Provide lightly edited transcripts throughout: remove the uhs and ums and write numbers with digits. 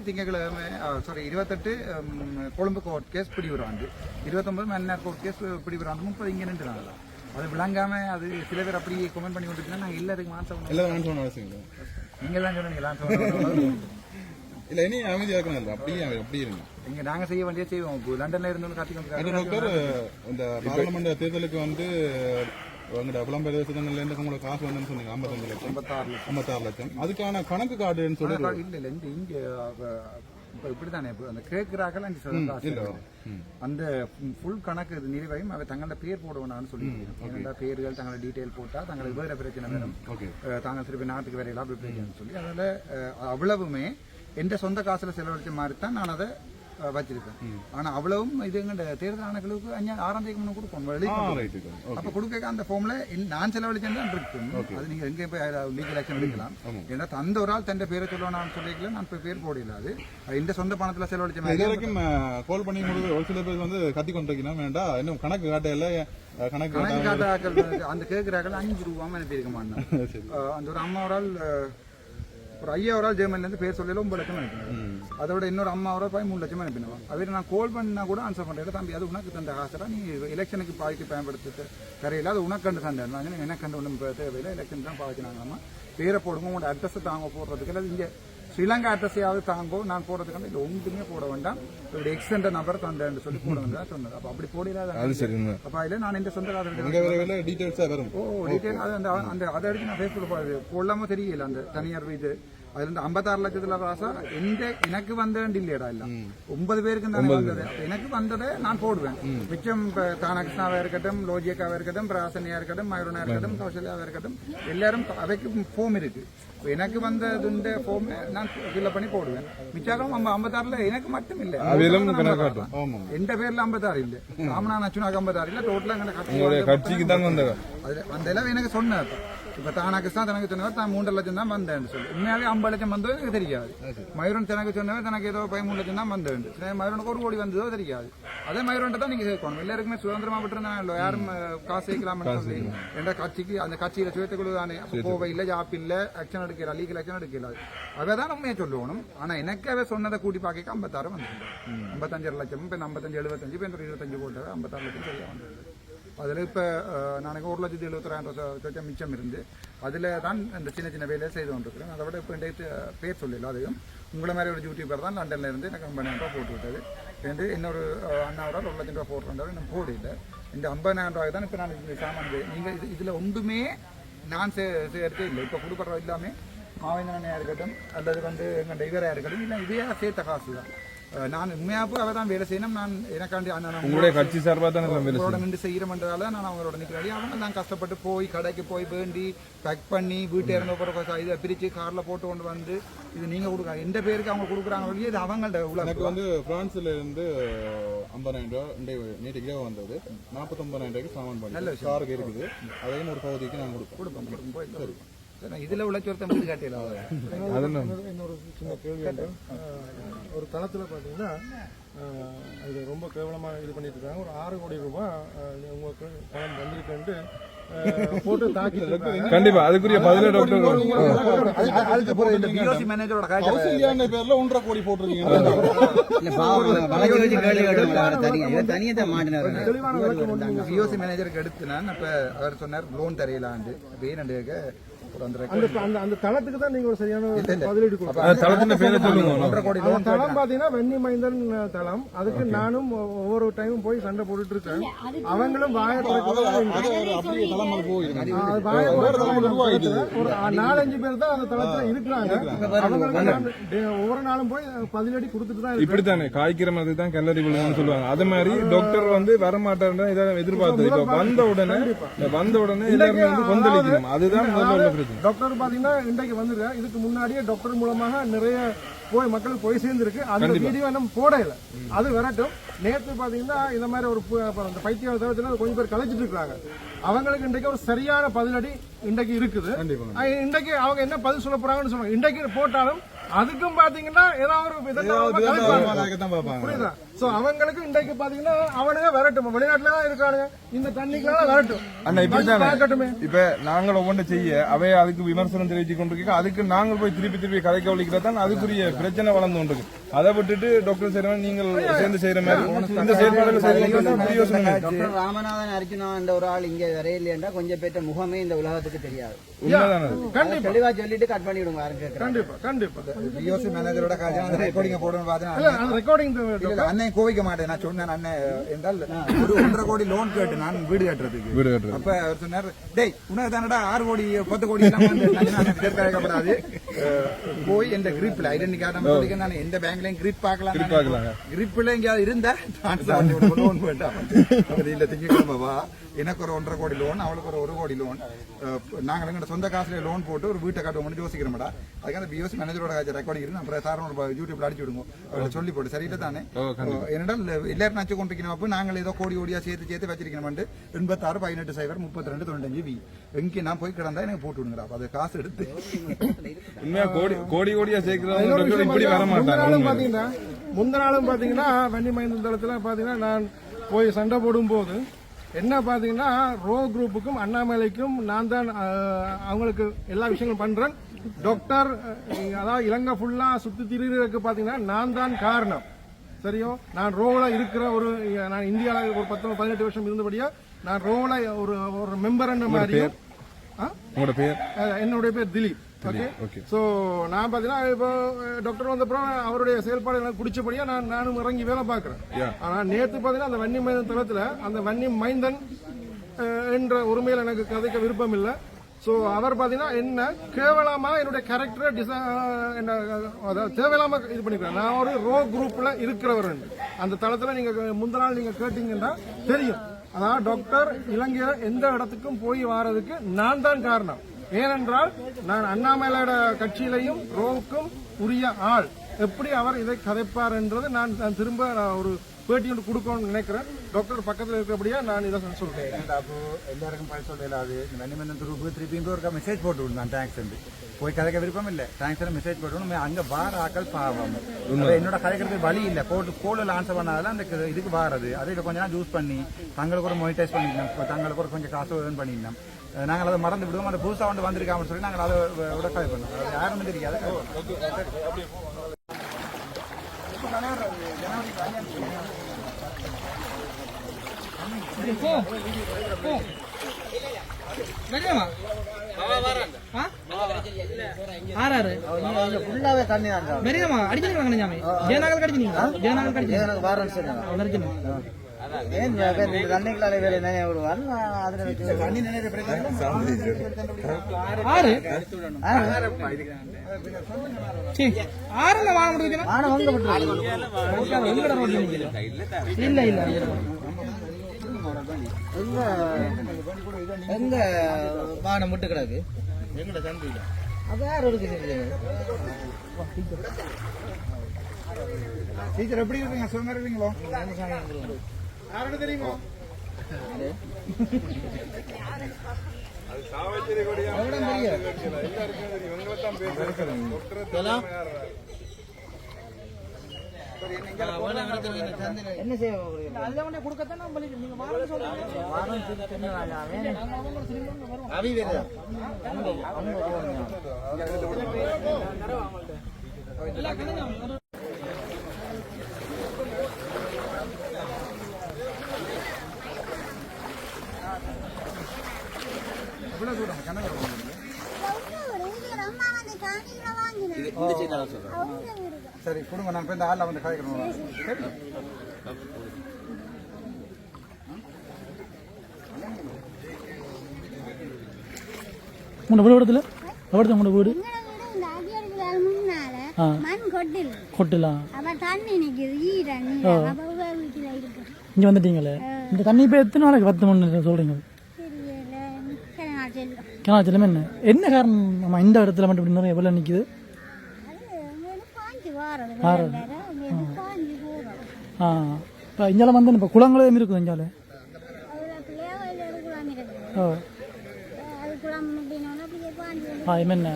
திங்கட்கிழமை 28 Colombo court case பிடிவுறாண்டு 29 Mannar court case பிடிவுறாண்டு 30 இங்கே நின்றுனாங்களா அது விளங்காம அது சில பேர் அப்படி கமெண்ட் பண்ணி கொண்டிருக்கீங்கன்னா நாங்கள் எல்லாத்துக்கும் மாற்றம் நீங்கள் தான் சொன்னீங்க இல்ல இனி அமைதியா இருக்கணும் அப்படியே இருங்க இங்க நாங்க செய்ய வேண்டிய செய்வோம் லண்டன்ல இருந்து கத்திக்கிட்டு இந்த பார்லிமெண்ட் தேர்தலுக்கு வந்து புலம்பெயர் தேசங்கள்ல இருந்து உங்களுக்கு காசு வந்தேன்னு சொன்னீங்க 55 லட்சம் 56 லட்சம் அதுக்கான கணக்கு கார்டுன்னு சொல்லி இல்ல இல்ல இங்க இப்படித்தானே அந்த கேட்கிறார்கள் அந்த ஃபுல் கணக்கு நிறைவையும் அவ தங்களோட பேர் போடுவான்னு சொல்லி பேர்கள் தங்களோட டீட்டெயில் போட்டா தங்களுக்கு வேற பிரச்சனை வேணும் தாங்கள் திருப்பி நாட்டுக்கு வேற அப்படி பிரச்சனை சொல்லி அதனால அவ்வளவுமே எந்த சொந்த காசுல செலவழிச்ச மாதிரி தான் நான் அதை வச்சிருக்கேன் ஆனா அவ்வளவும் இது எங்க தேர்தல் ஆணைகளுக்கு 6ஆம் தேதி முன்ன கொடுப்போம் அப்ப கொடுக்க அந்த ஃபார்ம்ல நான் செலவழிச்சேன் தான் இருக்கும் அது நீங்க எங்க போய் லீகல் ஆக்ஷன் எடுக்கலாம் ஏன்னா தந்த ஒரு ஆள் தன் பேரை சொல்லணும் சொல்லிக்கல நான் பேர் போடல அது இந்த சொந்த பணத்துல செலவழிச்ச இது வரைக்கும் கால் பண்ணி ஒரு சில பேர் வந்து கத்தி கொண்டிருக்கீங்கன்னா வேண்டாம் இன்னும் கணக்கு காட்டையில கணக்கு காட்டாக்கள் அந்த கேட்கிறாக்கள் 5 ரூபாய் அனுப்பியிருக்க மாட்டேன் அந்த ஒரு அம்மா ஒரு ஆள் ஒரு 5000 ஜெர்மன்ல இருந்து பேர் சொல்லல 9 லட்சம் அனுப்பினேன் அதோட இன்னொரு அம்மா ஒரு 3 லட்சம் அனுப்பினேன் அவர் நான் கால் பண்ணா கூட ஆன்சர் பண்றேன் தம்பி அது உனக்கு தந்த காசரா நீ எலெக்ஷனுக்கு பாய்க்கு பயன்படுத்த தெரியல அது உனக்கு கண்டு சண்டை எனக்கு கண்டு ஒன்றும் தேவையில்லை எலெக்ஷன் தான் பாய்ச்சினாங்கம்மா பேரை போடுங்க உங்களோட அட்ரஸ் தாங்க போடுறதுக்கு இங்க ஸ்ரீலங்கா அட்ரஸையாவது தாங்கோ நான் போடுறதுக்கான இல்லை ஒன்றுமே போட வேண்டாம் இப்படி எக்ஸ்டெண்ட் நம்பர் தந்தேன்னு சொல்லி போட வேண்டாம் சொன்னது அப்போ அப்படி போடலாத அப்போ அதில் நான் இந்த சொந்த காலத்தில் டீட்டெயில்ஸாக வரும் டீட்டெயில் அது அந்த அதை எடுத்து நான் ஃபேஸ்புக்கில் போடலாமோ தெரியல அந்த தனியார் இது அதுல இருந்து 56 லட்சத்துல ராசா எனக்கு வந்தேன் இல்லையடா இல்ல 9 பேருக்கு தானே வந்தது எனக்கு வந்ததை நான் போடுவேன் மிச்சம் தானகிருஷ்ணாவா இருக்கட்டும் லோஜியக்காவா இருக்கட்டும் பிராசனியா இருக்கட்டும் மயூரனா இருக்கட்டும் கௌசல்யாவா இருக்கட்டும் எல்லாரும் அவைக்கு ஃபோம் இருக்கு எனக்கு வந்த ஃபோம் நான் ஃபில் பண்ணி போடுவேன் மிச்சாகம் 56 எனக்கு மட்டும் இல்ல எந்த பேர்ல 56 இல்ல ராமநாதன் அச்சுனாக்கு 56 இல்ல டோட்டலா கட்சிக்கு தான் வந்தது வந்த எனக்கு சொன்னேன் இப்ப தானகிருஷ்ணா தனக்கு சொன்னவர் தான் 3 லட்சம் தான் வந்தேன்னு சொல்லி உண்மையாவே 50 லட்சம் வந்தது எனக்கு தெரியாது மயூரன் தனக்கு சொன்னவர் தனக்கு ஏதோ 13 லட்சம் தான் வந்தேன் மயூரனுக்கு 1 கோடி வந்ததோ தெரியாது அதே மயூரன் தான் நீங்க சேர்க்கணும் எல்லாருக்குமே சுதந்திரமா விட்டுருந்தாங்க யாரும் காசு சேர்க்கலாம்னு சொல்லி எந்த கட்சிக்கு அந்த கட்சியில சுயத்துக்குழு தானே போவை இல்ல ஜாப் இல்ல ஆக்ஷன் எடுக்கல லீகல் ஆக்ஷன் எடுக்கல அவைதான் உண்மையை சொல்லணும் ஆனா எனக்கு அவ சொன்னதை கூட்டி பாக்க 56 வந்து 55 லட்சம் இப்ப 55 75 இப்ப 25 போட்டது 56 லட்சம் சரியா வந்தது அதில் இப்போ நாளைக்கு 1,70,000 மிச்சம் இருந்து அதில் தான் இந்த சின்ன சின்ன வேலையை செய்து கொண்டிருக்கிறேன் அதை விட இப்போ பேர் சொல்லல அதையும் உங்களை மாதிரி ஒரு யூடியூபர் தான் லண்டனில் இருந்து எனக்கு 50,000 ரூபா போட்டு விட்டது என்று இன்னொரு அண்ணாவோட 1 லட்சம் ரூபா போட்டுருந்தாலும் நான் போடல இந்த 50,000 ரூபாய் தான் இப்போ நான் இந்த சாமான் நீங்கள் இதில் ஒன்றுமே நான் சேர்த்தே இல்லை இப்போ கொடுக்குற எல்லாமே மாவேந்தனையாக இருக்கட்டும் அல்லது வந்து எங்கள் இவராக இருக்கட்டும் இல்லை இதையே சேர்த்த காசு தான் நான் உண்மையாப்பு அவ தான் வேலை செய்யணும் நான் எனக்காண்டி உங்களுடைய கட்சி சார்பாக தான் அவங்களோட நின்று செய்யறமன்றதால நான் அவங்களோட நிற்கிறாடி அவங்க தான் கஷ்டப்பட்டு போய் கடைக்கு போய் வேண்டி பேக் பண்ணி வீட்டு இறந்த போகிற இதை பிரித்து காரில் போட்டு கொண்டு வந்து இது நீங்கள் கொடுக்குறாங்க எந்த பேருக்கு அவங்க கொடுக்குறாங்க இது அவங்கள்ட்ட உள்ள எனக்கு வந்து பிரான்ஸ்ல இருந்து 50,000 ரூபா நேற்று வந்தது 49,000 ரூபாய்க்கு சாமான் பண்ணி நல்ல காருக்கு இருக்குது அதையும் ஒரு பகுதிக்கு நான் கொடுப்பேன் இதுல உள்ள சொருத்தம் காட்டிடலாம் இன்னொரு சின்ன கேள்வி ஒரு தளத்துல பாத்தீங்கன்னா இது ரொம்ப கேவலமாக இது பண்ணிட்டு இருக்காங்க ஒரு 6 கோடி ரூபாய் உங்களுக்கு பணம் வந்திருக்குன்ட்டு போட்டு தாக்கி கண்டிப்பா அதுக்குரிய பதில டாக்டர் மேனேஜரோட பேர்ல 1.5 கோடி போட்டிருக்கீங்க மேனேஜருக்கு எடுத்து நான் இப்ப அவர் சொன்னார் லோன் தரையிலாண்டு வேணுண்டு அந்த தளத்துக்கு தான் நீங்க ஒரு சரியான பதிலீடு கொடுக்கணும். தளம் பாத்தீங்கன்னா வெண்ணி மைந்தன் தளம் அதுக்கு நானும் ஒவ்வொரு டைமும் போய் சண்டை போட்டுட்டு இருக்கேன் அவங்களும் ஒரு 4-5 பேர் தான் அந்த தளத்துல இருக்கிறாங்க ஒவ்வொரு நாளும் போய் பதிலடி கொடுத்துட்டு தான் இப்படித்தானே காய்க்கிற மாதிரி தான் கல்லறி விழுன்னு சொல்லுவாங்க அதே மாதிரி டாக்டர் வந்து வரமாட்டாருன்னு இதை எதிர்பார்த்தது இப்ப வந்த உடனே எல்லாருமே வந்து கொந்தளிக்கணும் அதுதான் டாக்டர் பாத்தீங்கன்னா இன்றைக்கு வந்துருக்கேன் இதுக்கு முன்னாடியே டாக்டர் மூலமாக நிறைய போய் மக்களுக்கு போய் சேர்ந்திருக்கு அந்த வீடியோ நம்ம போடல அது வரட்டும் நேற்று பாத்தீங்கன்னா இந்த மாதிரி ஒரு பைத்தியம் கொஞ்சம் பேர் கலைச்சிட்டு இருக்காங்க அவங்களுக்கு இன்றைக்கு ஒரு சரியான பதிலடி இன்றைக்கு இருக்குது இன்றைக்கு அவங்க என்ன பதில் சொல்ல போறாங்கன்னு சொல்லுவாங்க இன்றைக்கு போட்டாலும் அதுக்கும் பாத்தீங்கன்னா ஏதாவது ஒரு விதத்தை பார்ப்பாங்க. புரியுதா? சோ அவங்களுக்கு இன்றைக்கு பாத்தீங்கன்னா அவனுங்க வரட்டும், வெளிநாட்டுல தான் இருக்கானுங்க, இந்த தண்ணிக்கெல்லாம் வரட்டும். அண்ணா இப்படித்தானே பார்க்கட்டுமே. இப்ப நாங்கள் ஒவ்வொன்று செய்ய அவைய அதுக்கு விமர்சனம் தெரிவிச்சு கொண்டிருக்கோம். அதுக்கு நாங்கள் போய் திருப்பி கதைக்க ஒழிக்கிறதான் அதுக்குரிய பிரச்சனை வளர்ந்து கொண்டிருக்கு. அதை விட்டுட்டு டாக்டர் செய்யறவன் நீங்கள் சேர்ந்து செய்யற மாதிரி இந்த செயல்பாடுகள் செய்யறது டாக்டர் ராமநாதன் அர்ஜுனா என்ற ஒரு ஆள் இங்க வரையிலேண்டா கொஞ்சம் பேர்ட்ட முகமே இந்த உலகத்துக்கு தெரியாது. கண்டிப்பா தெளிவா சொல்லிட்டு கட் பண்ணி விடுங்க. யாரும் கேட்கறாங்க. கண்டிப்பா கண்டிப்பா பிஓசி மேனேஜரோட காஜான ரெக்கார்டிங் போடணும் பார்த்தேன். ரெக்கார்டிங் அண்ணன் கோவிக்க மாட்டேன். நான் சொன்னேன் அண்ணன் என்றால் ஒரு 1.5 கோடி லோன் கேட்டு நான் வீடு கட்டுறதுக்கு. அப்ப அவர் சொன்னார், டேய் உனக்கு தானடா 6 கோடி 10 கோடி கேட்கப்படாது, போய் எந்த கிரிப்ல ஐடென்டி கார்டு நம்பர் நான் எந்த பேங்க்லயும் கிரிப் பார்க்கலாம், கிரிப்ல எங்கேயாவது இருந்தா லோன் வேண்டாம் இல்ல திங்கக்கிழமை எனக்கு ஒரு 1.5 கோடி லோன், அவளுக்கு ஒரு 1 கோடி லோன், நாங்க எங்க சொந்த காசுல லோன் போட்டு ஒரு வீட்டை கட்டுவோம்னு யோசிக்கிறோம்டா. அதுக்கு அந்த பிஓசி மேனேஜரோட ரெக்கார்டிங் இருந்து அப்புறம் சார் யூடியூப்ல அடிச்சு விடுங்க, அவளை சொல்லி போட்டு சரியில்லை தானே. என்னடால் எல்லாரும் நச்சு கொண்டிருக்கணும். அப்ப நாங்கள் ஏதோ கோடியா சேர்த்து வச்சிருக்கணும். 86 18 0 32 95 வி எங்கே நான் போய் கிடந்தா எனக்கு போட்டு விடுங்கடா. அது காசு எடுத்து உண்மையா கோடியா சேர்க்கிறவங்க இப்படி வர மாட்டாங்க. முந்த நாளும் பாத்தீங்கன்னா வன்னி மைந்த தளத்துல பாத்தீங்கன்னா நான் போய் சண்டை போடும் போது என்ன பாத்தீங்கன்னா ரோ குரூப்புக்கும் அண்ணாமலைக்கும் நான் தான் அவங்களுக்கு எல்லா விஷயங்களும் பண்றேன். டாக்டர் அதாவது இலங்கை ஃபுல்லா சுத்தி திரிக்கு பாத்தீங்கன்னா நான் தான் காரணம். சரியோ, நான் ரோல இருக்கிற நான் இந்தியாவில் ஒரு 18 வருஷம் இருந்தபடியா நான் ரோல ஒரு மெம்பர் மாதிரி. என்னுடைய பேர் திலீப். ஓகே. சோ நான் பாத்தீங்கன்னா இப்போ டாக்டர் வந்தப்புறம் அவருடைய செயல்பாடு எனக்கு பிடிச்சபடியா நானும் இறங்கி வேலை பாக்குறேன். ஆனா நேத்து பாத்தீங்கன்னா அந்த வன்னி மைந்தன் தளத்துல அந்த வன்னி மைந்தன் என்ற உரிமையில எனக்கு கதைக்க விருப்பம் இல்லை. சோ அவர் பாத்தீங்கன்னா என்ன கேவலமா என்னுடைய கேரக்டரை தேவையில்லாம இது பண்ணிக்கிறேன். நான் ஒரு ரோ குரூப்ல இருக்கிறவர். அந்த தளத்துல நீங்க முந்த நாள் நீங்க கேட்டீங்கன்னா தெரியும். அதாவது டாக்டர் இலங்கையில எந்த இடத்துக்கும் போய் வாரதுக்கு நான் தான் காரணம். ஏனென்றால் நான் அண்ணாமலையோட கட்சியிலையும் ரோவுக்கும் உரிய ஆள். எப்படி அவர் இதை கதைப்பார் என்றது நான் திரும்ப ஒரு பேட்டி ஒன்று கொடுக்கணும்னு நினைக்கிறேன். டாக்டர் பக்கத்தில் இருக்கிறபடியா நான் இதை சொல்றேன். எல்லாருக்கும் போய் சொல்லலாது வன்னிமந்தன் துருப்பு திருப்பி ஒரு மெசேஜ் போட்டு விடுந்தான். தேங்க்ஸ் போய் கதைக்க விருப்பம் இல்லை. தேங்க்ஸ் மெசேஜ் போட்டு அங்க வார ஆக்கள் பாவம். என்னோட கதைக்கிறது வழி இல்லை. கோலில் ஆன்சர் பண்ணாதான் அந்த இதுக்கு வாரது. அதை கொஞ்ச நாள் யூஸ் பண்ணி தங்களுக்கு ஒரு மொனிடைஸ் பண்ணிக்கணும், தங்களுக்கு ஒரு கொஞ்சம் காசு ஏர்ன் பண்ணிக்கணும். நாங்கள் அதை மறந்து விடுவோம். அந்த புதுசாக வந்து வந்திருக்காம சொல்லி நாங்கள் அதை உடக்காய் பண்ணோம். அது யாருமே தெரியாது. ஃபுல்லாவே தண்ணி தண்ணிக்குள்ளால வேற என்ன விடுவார். எங்க வானம் விட்டு கிடக்கு எங்கட தம்பியில அது யார் இருக்கு டீச்சர் எப்படி இருக்கீங்க? சும்மா இருக்கீங்களோ? யாருன்னு தெரியுமோ? என்ன செய்ய சரி கொடுங்க, நான் போய் இந்த ஆள்ல வந்து கதைக்கிறோம். உங்க வீடு இடத்துல எவ்வளோ உங்களோட வீடு கொட்டலாம் இங்க வந்துட்டீங்களே. இந்த தண்ணி இப்போ எத்தனை நாளைக்கு 10 மணி சொல்றீங்க? கிணாச்சலம் என்ன காரணம் இந்த இடத்துல மட்டும் இப்படி நிறைய வெள்ளம் நிக்குது? இப்போ இஞ்சால வந்து இப்போ குளங்களும் இருக்குது இஞ்சால. என்ன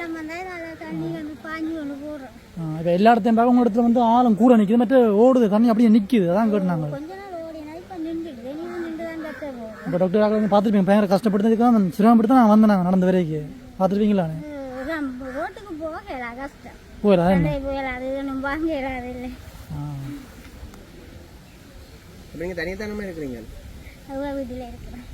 காலம் வந்தா நல்ல தண்ணி வந்து பாஞ்சு கொண்டு போடுறோம். இப்போ எல்லா இடத்தையும் பார்க்க உங்க இடத்துல வந்து ஆழம் கூட நிற்குது மற்ற ஓடுது தண்ணி அப்படியே நிற்குது அதான் கேட்டுனாங்க. கொஞ்ச நாள் ஓடினா இப்ப நின்றுடுது. நீ நின்று தான் கட்ட போகும். இப்போ டாக்டர் வந்து பார்த்துருப்பீங்க பயங்கர கஷ்டப்படுறதுக்கு தான் சிரமப்பட்டு தான் நான் வந்தேன் நாங்கள் நடந்த வரைக்கும் பார்த்துருப்பீங்களா? ரோட்டுக்கு போகல கஷ்டம். போயிடா சண்டை போயிடாது ஒன்றும் வாங்க இடாது இல்லை. நீங்க தனித்தனமா இருக்கிறீங்க. அவங்க வீட்டுல இருக்கிறேன்.